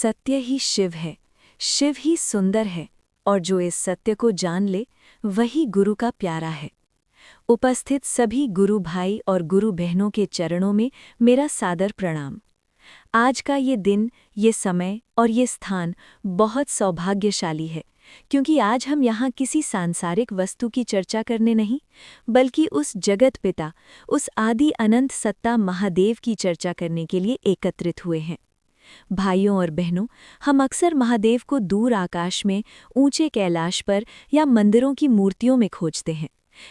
सत्य ही शिव है, शिव ही सुंदर है, और जो इस सत्य को जान ले वही गुरु का प्यारा है। उपस्थित सभी गुरु भाई और गुरु बहनों के चरणों में मेरा सादर प्रणाम। आज का ये दिन, ये समय और ये स्थान बहुत सौभाग्यशाली है, क्योंकि आज हम यहाँ किसी सांसारिक वस्तु की चर्चा करने नहीं, बल्कि उस जगत पिता, उस आदि अनंत सत्ता महादेव की चर्चा करने के लिए एकत्रित हुए हैं। भाइयों और बहनों, हम अक्सर महादेव को दूर आकाश में, ऊंचे कैलाश पर या मंदिरों की मूर्तियों में खोजते हैं,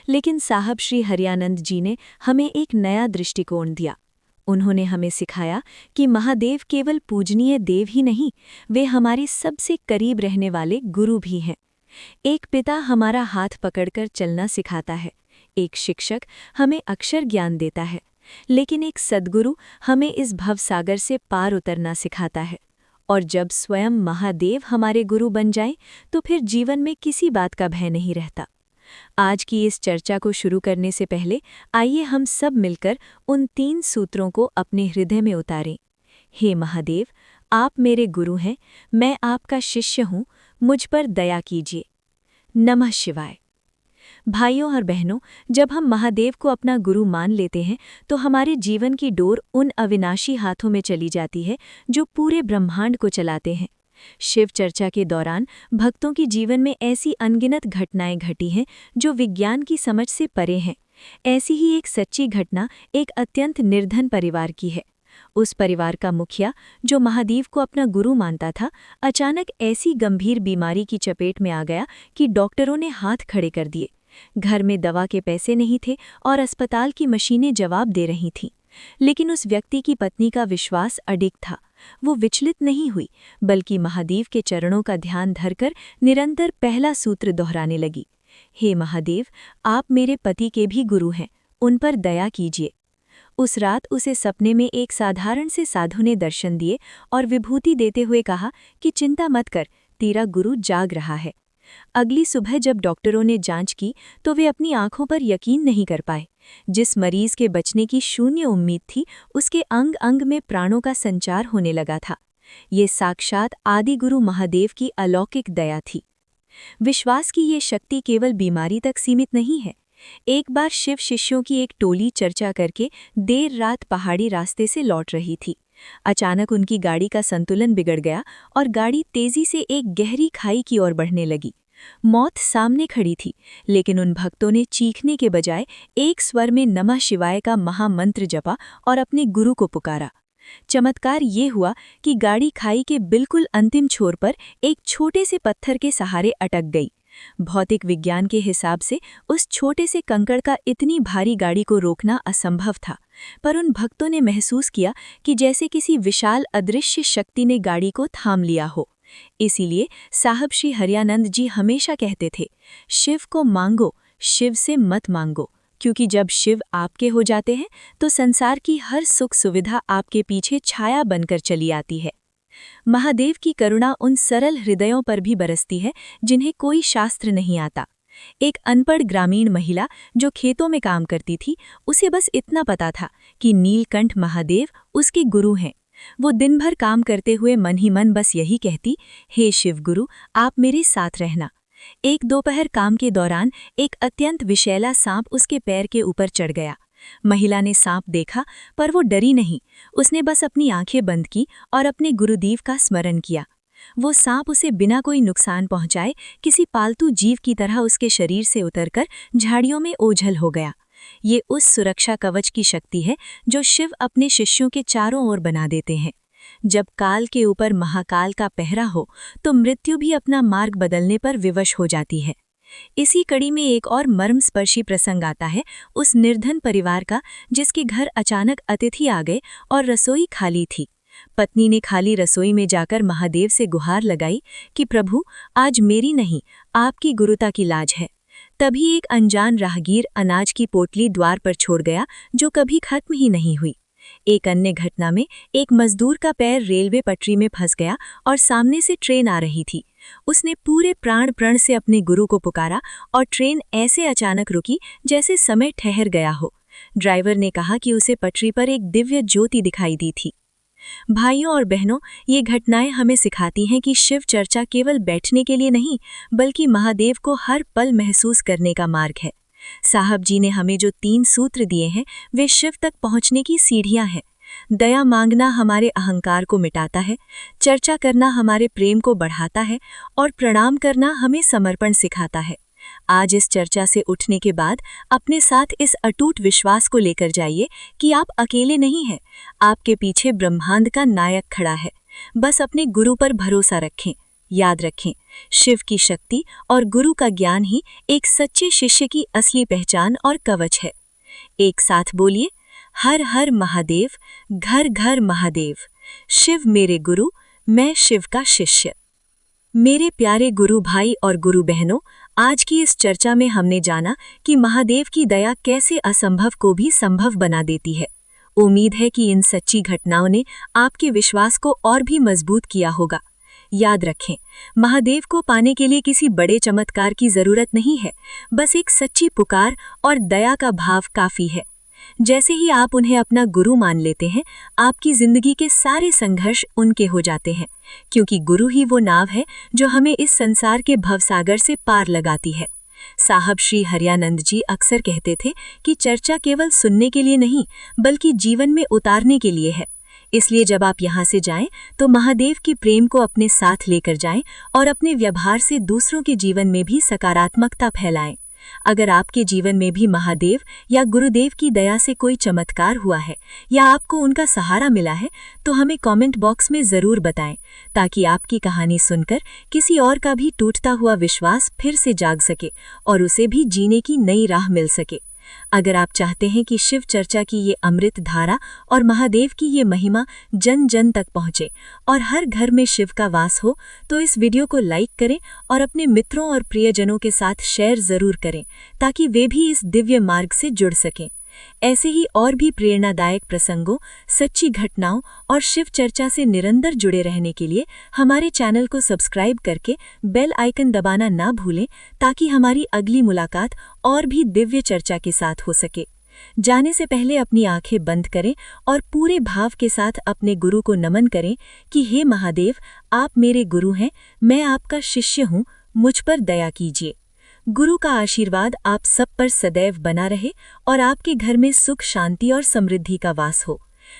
लेकिन साहब श्री हरियानंद जी ने हमें एक नया दृष्टिकोण दिया। उन्होंने हमें सिखाया कि महादेव केवल पूजनीय देव ही नहीं, वे हमारे सबसे करीब रहने वाले गुरु भी हैं। एक पिता हमारा हाथ पकड़कर चलना सिखाता है, एक शिक्षक हमें अक्षर ज्ञान देता है, लेकिन एक सद्गुरु हमें इस भवसागर से पार उतरना सिखाता है। और जब स्वयं महादेव हमारे गुरु बन जाएं, तो फिर जीवन में किसी बात का भय नहीं रहता। आज की इस चर्चा को शुरू करने से पहले आइए हम सब मिलकर उन 3 सूत्रों को अपने हृदय में उतारें। हे महादेव, आप मेरे गुरु हैं, मैं आपका शिष्य हूँ, मुझ पर दया कीजिए। नमः शिवाय। भाइयों और बहनों, जब हम महादेव को अपना गुरु मान लेते हैं तो हमारे जीवन की डोर उन अविनाशी हाथों में चली जाती है जो पूरे ब्रह्मांड को चलाते हैं। शिव चर्चा के दौरान भक्तों की जीवन में ऐसी अनगिनत घटनाएं घटी हैं जो विज्ञान की समझ से परे हैं। ऐसी ही एक सच्ची घटना एक अत्यंत निर्धन परिवार की है। उस परिवार का मुखिया, जो महादेव को अपना गुरु मानता था, अचानक ऐसी गंभीर बीमारी की चपेट में आ गया कि डॉक्टरों ने हाथ खड़े कर दिए। घर में दवा के पैसे नहीं थे और अस्पताल की मशीनें जवाब दे रही थीं, लेकिन उस व्यक्ति की पत्नी का विश्वास अडिग था। वो विचलित नहीं हुई, बल्कि महादेव के चरणों का ध्यान धरकर निरंतर पहला सूत्र दोहराने लगी। हे महादेव, आप मेरे पति के भी गुरु हैं, उन पर दया कीजिए। उस रात उसे सपने में एक साधारण से साधु ने दर्शन दिए और विभूति देते हुए कहा कि चिंता मत कर, तेरा गुरु जाग रहा है। अगली सुबह जब डॉक्टरों ने जांच की तो वे अपनी आंखों पर यकीन नहीं कर पाए। जिस मरीज के बचने की शून्य उम्मीद थी, उसके अंग अंग में प्राणों का संचार होने लगा था। ये साक्षात आदि गुरु महादेव की अलौकिक दया थी। विश्वास की ये शक्ति केवल बीमारी तक सीमित नहीं है। एक बार शिव शिष्यों की एक टोली चर्चा करके देर रात पहाड़ी रास्ते से लौट रही थी। अचानक उनकी गाड़ी का संतुलन बिगड़ गया और गाड़ी तेजी से एक गहरी खाई की ओर बढ़ने लगी। मौत सामने खड़ी थी, लेकिन उन भक्तों ने चीखने के बजाय एक स्वर में नमः शिवाय का महामंत्र जपा और अपने गुरु को पुकारा। चमत्कार ये हुआ कि गाड़ी खाई के बिल्कुल अंतिम छोर पर एक छोटे से पत्थर के सहारे अटक गई। भौतिक विज्ञान के हिसाब से उस छोटे से कंकड़ का इतनी भारी गाड़ी को रोकना असंभव था, पर उन भक्तों ने महसूस किया कि जैसे किसी विशाल अदृश्य शक्ति ने गाड़ी को थाम लिया हो। इसीलिए साहब श्री हरियानंद जी हमेशा कहते थे, शिव को मांगो, शिव से मत मांगो, क्योंकि जब शिव आपके हो जाते हैं तो संसार की हर सुख सुविधा आपके पीछे छाया बनकर चली आती है। महादेव की करुणा उन सरल हृदयों पर भी बरसती है जिन्हें कोई शास्त्र नहीं आता। एक अनपढ़ ग्रामीण महिला जो खेतों में काम करती थी, उसे बस इतना पता था कि नीलकंठ महादेव उसके गुरु हैं। वो दिन भर काम करते हुए मन ही मन बस यही कहती, हे शिव गुरु, आप मेरे साथ रहना। एक दोपहर काम के दौरान एक अत्यंत विषैला सांप उसके पैर के ऊपर चढ़ गया। महिला ने सांप देखा, पर वो डरी नहीं। उसने बस अपनी आंखें बंद की और अपने गुरुदेव का स्मरण किया। वो सांप उसे बिना कोई नुकसान पहुंचाए किसी पालतू जीव की तरह उसके शरीर से उतरकर झाड़ियों में ओझल हो गया। ये उस सुरक्षा कवच की शक्ति है जो शिव अपने शिष्यों के चारों ओर बना देते हैं। जब काल के ऊपर महाकाल का पहरा हो तो मृत्यु भी अपना मार्ग बदलने पर विवश हो जाती है। इसी कड़ी में एक और मर्मस्पर्शी प्रसंग आता है उस निर्धन परिवार का, जिसके घर अचानक अतिथि आ गए और रसोई खाली थी। पत्नी ने खाली रसोई में जाकर महादेव से गुहार लगाई कि प्रभु, आज मेरी नहीं, आपकी गुरुता की लाज है। तभी एक अनजान राहगीर अनाज की पोटली द्वार पर छोड़ गया, जो कभी खत्म ही नहीं हुई। एक अन्य घटना में एक मजदूर का पैर रेलवे पटरी में फंस गया और सामने से ट्रेन आ रही थी। उसने पूरे प्राण प्रण से अपने गुरु को पुकारा और ट्रेन ऐसे अचानक रुकी जैसे समय ठहर गया हो। ड्राइवर ने कहा कि उसे पटरी पर एक दिव्य ज्योति दिखाई दी थी। भाइयों और बहनों, ये घटनाएं हमें सिखाती हैं कि शिव चर्चा केवल बैठने के लिए नहीं, बल्कि महादेव को हर पल महसूस करने का मार्ग है। साहब जी ने हमें जो 3 सूत्र दिए हैं, वे शिव तक पहुंचने की सीढ़ियां हैं। दया मांगना हमारे अहंकार को मिटाता है, चर्चा करना हमारे प्रेम को बढ़ाता है और प्रणाम करना हमें समर्पण सिखाता है। आज इस चर्चा से उठने के बाद अपने साथ इस अटूट विश्वास को लेकर जाइए कि आप अकेले नहीं हैं, आपके पीछे ब्रह्मांड का नायक खड़ा है। बस अपने गुरु पर भरोसा रखें। याद रखें, शिव की शक्ति और गुरु का ज्ञान ही एक सच्चे शिष्य की असली पहचान और कवच है। एक साथ बोलिए, हर हर महादेव, घर घर महादेव। शिव मेरे गुरु, मैं शिव का शिष्य। मेरे प्यारे गुरु भाई और गुरु बहनों, आज की इस चर्चा में हमने जाना कि महादेव की दया कैसे असंभव को भी संभव बना देती है। उम्मीद है कि इन सच्ची घटनाओं ने आपके विश्वास को और भी मजबूत किया होगा। याद रखें, महादेव को पाने के लिए किसी बड़े चमत्कार की जरूरत नहीं है, बस एक सच्ची पुकार और दया का भाव काफी है। जैसे ही आप उन्हें अपना गुरु मान लेते हैं, आपकी जिंदगी के सारे संघर्ष उनके हो जाते हैं, क्योंकि गुरु ही वो नाव है जो हमें इस संसार के भवसागर से पार लगाती है। साहब श्री हरियानंद जी अक्सर कहते थे कि चर्चा केवल सुनने के लिए नहीं, बल्कि जीवन में उतारने के लिए है। इसलिए जब आप यहाँ से जाएं, तो महादेव की प्रेम को अपने साथ लेकर जाएं और अपने व्यवहार से दूसरों के जीवन में भी सकारात्मकता फैलाएं। अगर आपके जीवन में भी महादेव या गुरुदेव की दया से कोई चमत्कार हुआ है या आपको उनका सहारा मिला है, तो हमें कमेंट बॉक्स में ज़रूर बताएं, ताकि आपकी कहानी सुनकर किसी और का भी टूटता हुआ विश्वास फिर से जाग सके और उसे भी जीने की नई राह मिल सके। अगर आप चाहते हैं कि शिव चर्चा की ये अमृत धारा और महादेव की ये महिमा जन जन तक पहुंचे और हर घर में शिव का वास हो, तो इस वीडियो को लाइक करें और अपने मित्रों और प्रियजनों के साथ शेयर जरूर करें, ताकि वे भी इस दिव्य मार्ग से जुड़ सकें। ऐसे ही और भी प्रेरणादायक प्रसंगों, सच्ची घटनाओं और शिव चर्चा से निरंतर जुड़े रहने के लिए हमारे चैनल को सब्सक्राइब करके बेल आइकन दबाना ना भूलें, ताकि हमारी अगली मुलाकात और भी दिव्य चर्चा के साथ हो सके। जाने से पहले अपनी आंखें बंद करें और पूरे भाव के साथ अपने गुरु को नमन करें कि हे महादेव, आप मेरे गुरु हैं, मैं आपका शिष्य हूँ, मुझ पर दया कीजिए। गुरु का आशीर्वाद आप सब पर सदैव बना रहे और आपके घर में सुख, शांति और समृद्धि का वास हो।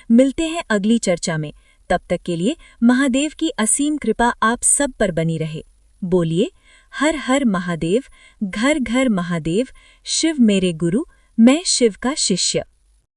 मिलते हैं अगली चर्चा में। तब तक के लिए महादेव की असीम कृपा आप सब पर बनी रहे। बोलिए, हर हर महादेव, घर घर महादेव। शिव मेरे गुरु, मैं शिव का शिष्य।